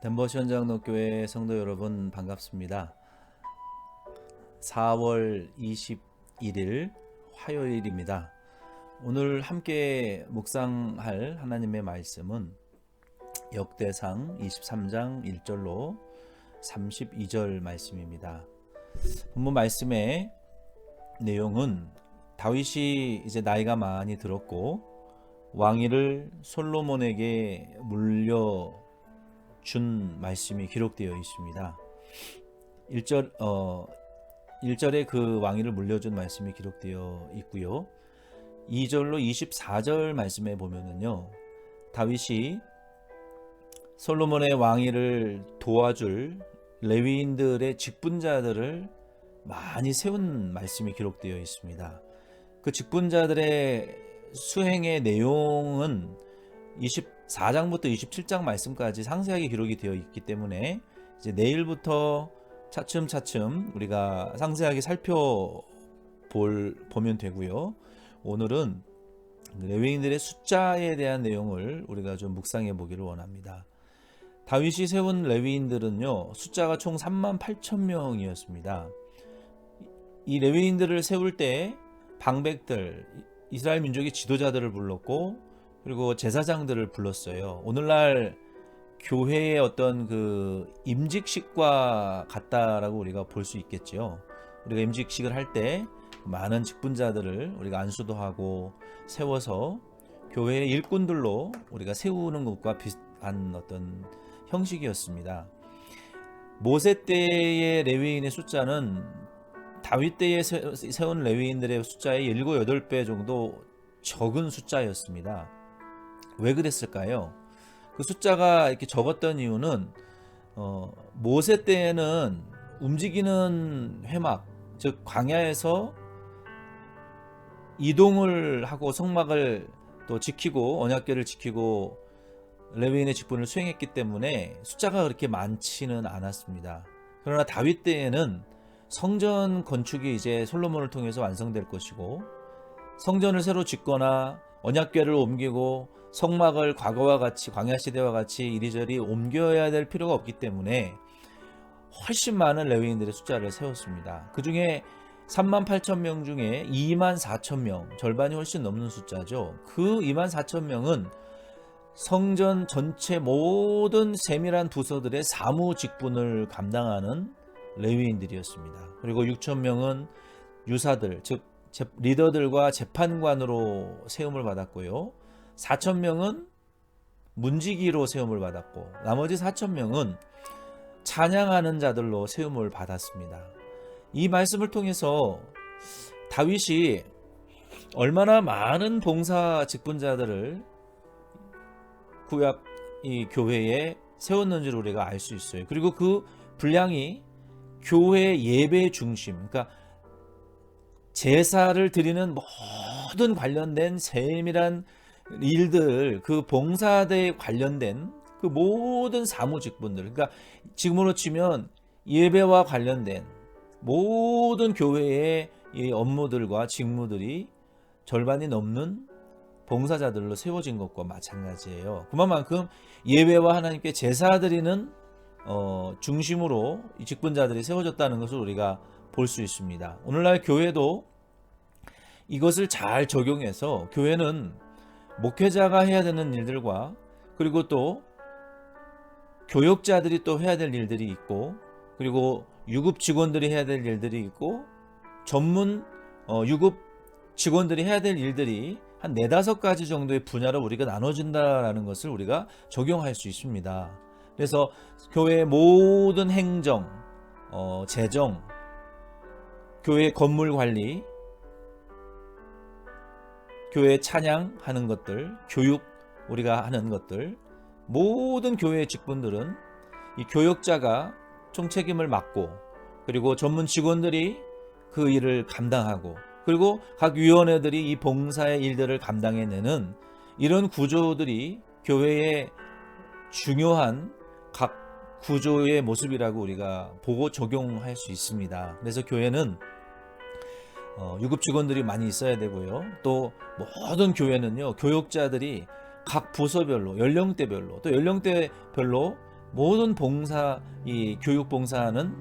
덴버시 현장로교회 성도 여러분 반갑습니다. 4월 21일 화요일입니다. 오늘 함께 묵상할 하나님의 말씀은 역대상 23장 1절로 32절 말씀입니다. 본문 말씀의 내용은 다윗이 이제 나이가 많이 들었고 왕위를 솔로몬에게 물려준 말씀이 기록되어 있습니다. 1절에 그 왕위를 물려준 말씀이 기록되어 있고요. 2절로 24절 말씀에 보면은요, 다윗이 솔로몬의 왕위를 도와줄 레위인들의 직분자들을 많이 세운 말씀이 기록되어 있습니다. 그 직분자들의 수행의 내용은 24장부터 27장 말씀까지 상세하게 기록이 되어 있기 때문에 이제 내일부터 차츰차츰 우리가 상세하게 살펴보면 되고요. 오늘은 레위인들의 숫자에 대한 내용을 우리가 좀 묵상해 보기를 원합니다. 다윗이 세운 레위인들은요, 숫자가 총 38,000명이었습니다. 이 레위인들을 세울 때 방백들, 이스라엘 민족의 지도자들을 불렀고, 그리고 제사장들을 불렀어요. 오늘날 교회의 어떤 그 임직식과 같다라고 우리가 볼 수 있겠죠. 우리가 임직식을 할 때 많은 직분자들을 우리가 안수도 하고 세워서 교회의 일꾼들로 우리가 세우는 것과 비슷한 어떤 형식이었습니다. 모세 때의 레위인의 숫자는 다윗 때에 세운 레위인들의 숫자의 7, 8배 정도 적은 숫자였습니다. 왜 그랬을까요? 그 숫자가 이렇게 적었던 이유는 모세 때에는 움직이는 회막, 즉 광야에서 이동을 하고 성막을 또 지키고 언약궤를 지키고 레위인의 직분을 수행했기 때문에 숫자가 그렇게 많지는 않았습니다. 그러나 다윗 때에는 성전 건축이 이제 솔로몬을 통해서 완성될 것이고, 성전을 새로 짓거나 언약궤를 옮기고 성막을 과거와 같이 광야 시대와 같이 이리저리 옮겨야 될 필요가 없기 때문에 훨씬 많은 레위인들의 숫자를 세웠습니다. 그 중에 38,000명 중에 24,000명, 절반이 훨씬 넘는 숫자죠. 그 24,000명은 성전 전체 모든 세밀한 부서들의 사무 직분을 감당하는 레위인들이었습니다. 그리고 6,000명은 유사들, 즉 리더들과 재판관으로 세움을 받았고요. 4,000명은 문지기로 세움을 받았고, 나머지 4,000명은 찬양하는 자들로 세움을 받았습니다. 이 말씀을 통해서 다윗이 얼마나 많은 봉사 직분자들을 구약 이 교회에 세웠는지를 우리가 알 수 있어요. 그리고 그 분량이 교회 예배 중심, 그러니까 제사를 드리는 모든 관련된 세밀한 일들, 그 봉사대에 관련된 그 모든 사무직분들, 그러니까 지금으로 치면 예배와 관련된 모든 교회의 이 업무들과 직무들이 절반이 넘는 봉사자들로 세워진 것과 마찬가지예요. 그만큼 예배와 하나님께 제사 드리는 중심으로 이 직분자들이 세워졌다는 것을 우리가 볼 수 있습니다. 오늘날 교회도 이것을 잘 적용해서, 교회는 목회자가 해야 되는 일들과 그리고 또 교역자들이 또 해야 될 일들이 있고, 그리고 유급 직원들이 해야 될 일들이 있고, 전문 유급 직원들이 해야 될 일들이 한 4-5가지 정도의 분야로 우리가 나눠진다라는 것을 우리가 적용할 수 있습니다. 그래서 교회의 모든 행정, 재정, 교회 건물 관리, 교회 찬양하는 것들, 교육 우리가 하는 것들, 모든 교회의 직분들은 이 교역자가 총책임을 맡고, 그리고 전문 직원들이 그 일을 감당하고, 그리고 각 위원회들이 이 봉사의 일들을 감당해내는 이런 구조들이 교회의 중요한 각 구조의 모습이라고 우리가 보고 적용할 수 있습니다. 그래서 교회는 유급 직원들이 많이 있어야 되고요. 또 모든 교회는요, 교역자들이 각 부서별로, 연령대별로, 또 연령대별로 모든 봉사, 이 교육 봉사하는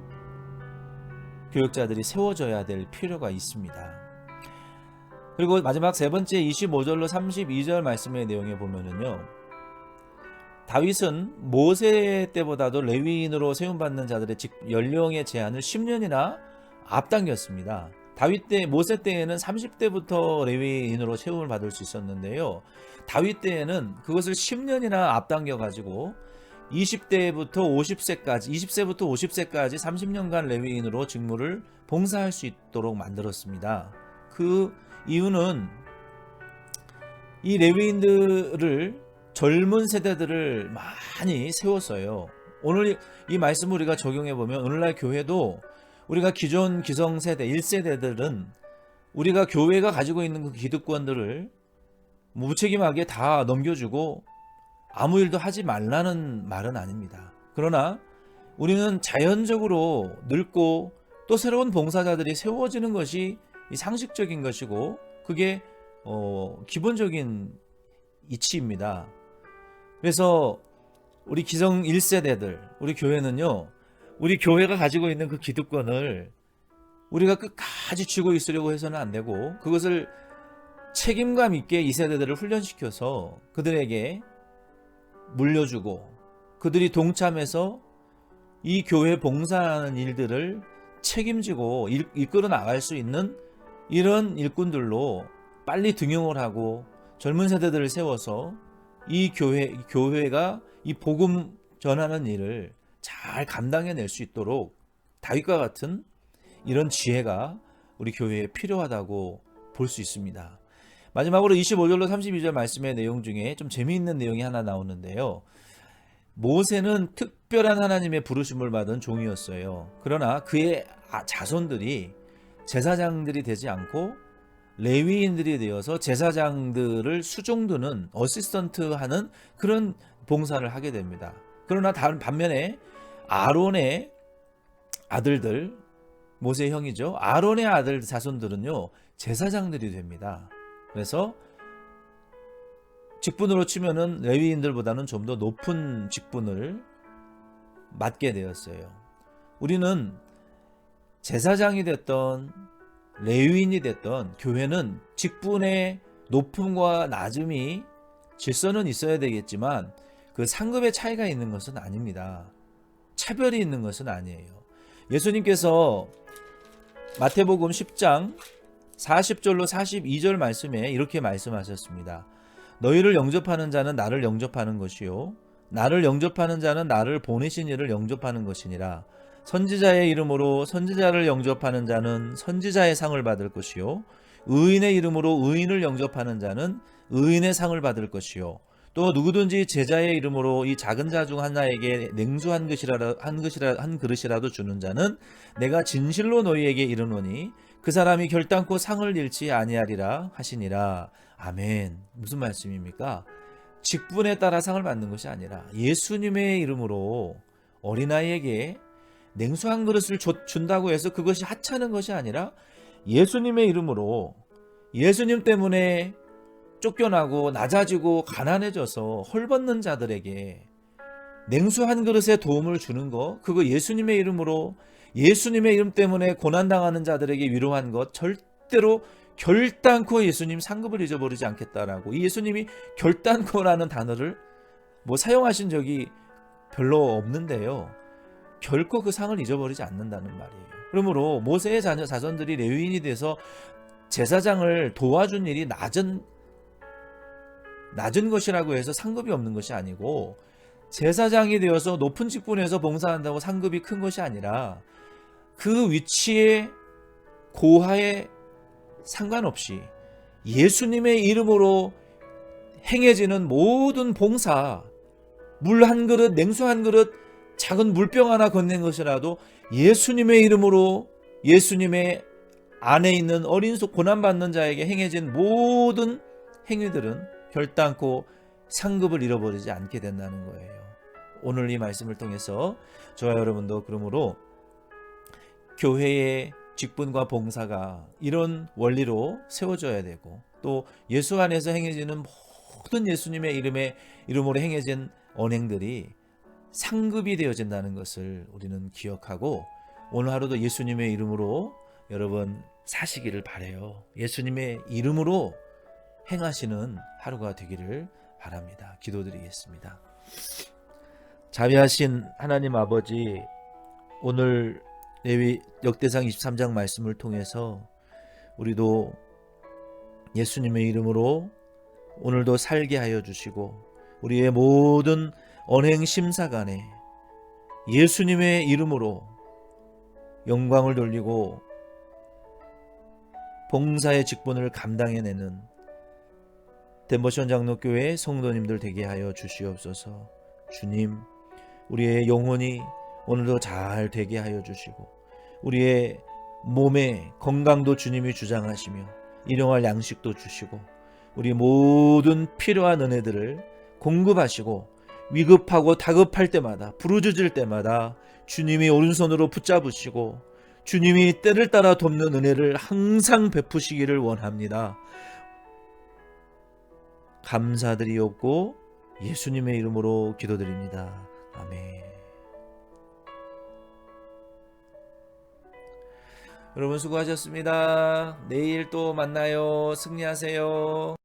교육자들이 세워져야 될 필요가 있습니다. 그리고 마지막 세 번째 25절로 32절 말씀의 내용에 보면은요, 다윗은 모세 때보다도 레위인으로 세움받는 자들의 연령의 제한을 10년이나 앞당겼습니다. 다윗 때, 모세 때에는 30대부터 레위인으로 세움을 받을 수 있었는데요, 다윗 때에는 그것을 10년이나 앞당겨 가지고 20세부터 50세까지 30년간 레위인으로 직무를 봉사할 수 있도록 만들었습니다. 그 이유는 이 레위인들을, 젊은 세대들을 많이 세웠어요. 오늘 이 말씀을 우리가 적용해 보면 오늘날 교회도 우리가 기존 기성세대 1세대들은 우리가 교회가 가지고 있는 그 기득권들을 무책임하게 다 넘겨주고 아무 일도 하지 말라는 말은 아닙니다. 그러나 우리는 자연적으로 늙고 또 새로운 봉사자들이 세워지는 것이 상식적인 것이고, 그게 기본적인 이치입니다. 그래서 우리 기성 1세대들, 우리 교회는요, 우리 교회가 가지고 있는 그 기득권을 우리가 끝까지 쥐고 있으려고 해서는 안 되고, 그것을 책임감 있게 이 세대들을 훈련시켜서 그들에게 물려주고, 그들이 동참해서 이 교회 봉사하는 일들을 책임지고 이끌어 나갈 수 있는 이런 일꾼들로 빨리 등용을 하고 젊은 세대들을 세워서 이 교회가 이 복음 전하는 일을 잘 감당해낼 수 있도록 다윗과 같은 이런 지혜가 우리 교회에 필요하다고 볼 수 있습니다. 마지막으로 25절로 32절 말씀의 내용 중에 좀 재미있는 내용이 하나 나오는데요, 모세는 특별한 하나님의 부르심을 받은 종이었어요. 그러나 그의 자손들이 제사장들이 되지 않고 레위인들이 되어서 제사장들을 수종드는, 어시스턴트하는 그런 봉사를 하게 됩니다. 그러나 다른 반면에 아론의 아들들, 모세의 형이죠, 아론의 아들 자손들은요 제사장들이 됩니다. 그래서 직분으로 치면은 레위인들보다는 좀 더 높은 직분을 맡게 되었어요. 우리는 제사장이 됐던 레위인이 됐던 교회는 직분의 높음과 낮음이 질서는 있어야 되겠지만 그 상급의 차이가 있는 것은 아닙니다. 차별이 있는 것은 아니에요. 예수님께서 마태복음 10장 40절로 42절 말씀에 이렇게 말씀하셨습니다. 너희를 영접하는 자는 나를 영접하는 것이요, 나를 영접하는 자는 나를 보내신 이를 영접하는 것이니라. 선지자의 이름으로 선지자를 영접하는 자는 선지자의 상을 받을 것이요, 의인의 이름으로 의인을 영접하는 자는 의인의 상을 받을 것이요, 또 누구든지 제자의 이름으로 이 작은 자 중 하나에게 냉수 한 그릇이라도 주는 자는 내가 진실로 너희에게 이르노니 그 사람이 결단코 상을 잃지 아니하리라 하시니라. 아멘. 무슨 말씀입니까? 직분에 따라 상을 받는 것이 아니라 예수님의 이름으로 어린아이에게 냉수 한 그릇을 준다고 해서 그것이 하찮은 것이 아니라 예수님의 이름으로, 예수님 때문에 쫓겨나고 낮아지고 가난해져서 헐벗는 자들에게 냉수 한 그릇의 도움을 주는 것, 그거 예수님의 이름으로, 예수님의 이름 때문에 고난당하는 자들에게 위로한 것, 절대로 결단코 예수님 상급을 잊어버리지 않겠다라고, 이 예수님이 결단코라는 단어를 사용하신 적이 별로 없는데요, 결코 그 상을 잊어버리지 않는다는 말이에요. 그러므로 모세의 자손들이 레위인이 돼서 제사장을 도와준 일이 낮은 것이라고 해서 상급이 없는 것이 아니고, 제사장이 되어서 높은 직분에서 봉사한다고 상급이 큰 것이 아니라 그 위치에 고하에 상관없이 예수님의 이름으로 행해지는 모든 봉사, 물 한 그릇, 냉수 한 그릇, 작은 물병 하나 건넨 것이라도 예수님의 이름으로, 예수님의 안에 있는 어린 속 고난받는 자에게 행해진 모든 행위들은 결단코 상급을 잃어버리지 않게 된다는 거예요. 오늘 이 말씀을 통해서 저와 여러분도 그러므로 교회의 직분과 봉사가 이런 원리로 세워져야 되고, 또 예수 안에서 행해지는 모든 예수님의 이름으로 행해진 언행들이 상급이 되어진다는 것을 우리는 기억하고 오늘 하루도 예수님의 이름으로 여러분 사시기를 바라요. 예수님의 이름으로 행하시는 하루가 되기를 바랍니다. 기도드리겠습니다. 자비하신 하나님 아버지, 오늘 레위 역대상 23장 말씀을 통해서 우리도 예수님의 이름으로 오늘도 살게 하여 주시고 우리의 모든 언행 심사간에 예수님의 이름으로 영광을 돌리고 봉사의 직분을 감당해내는 덴버션 장로교회 성도님들 되게 하여 주시옵소서. 주님, 우리의 영혼이 오늘도 잘 되게 하여 주시고 우리의 몸의 건강도 주님이 주장하시며 일용할 양식도 주시고 우리 모든 필요한 은혜들을 공급하시고 위급하고 다급할 때마다 부르짖을 때마다 주님이 오른손으로 붙잡으시고 주님이 때를 따라 돕는 은혜를 항상 베푸시기를 원합니다. 감사드리옵고 예수님의 이름으로 기도드립니다. 아멘. 여러분 수고하셨습니다. 내일 또 만나요. 승리하세요.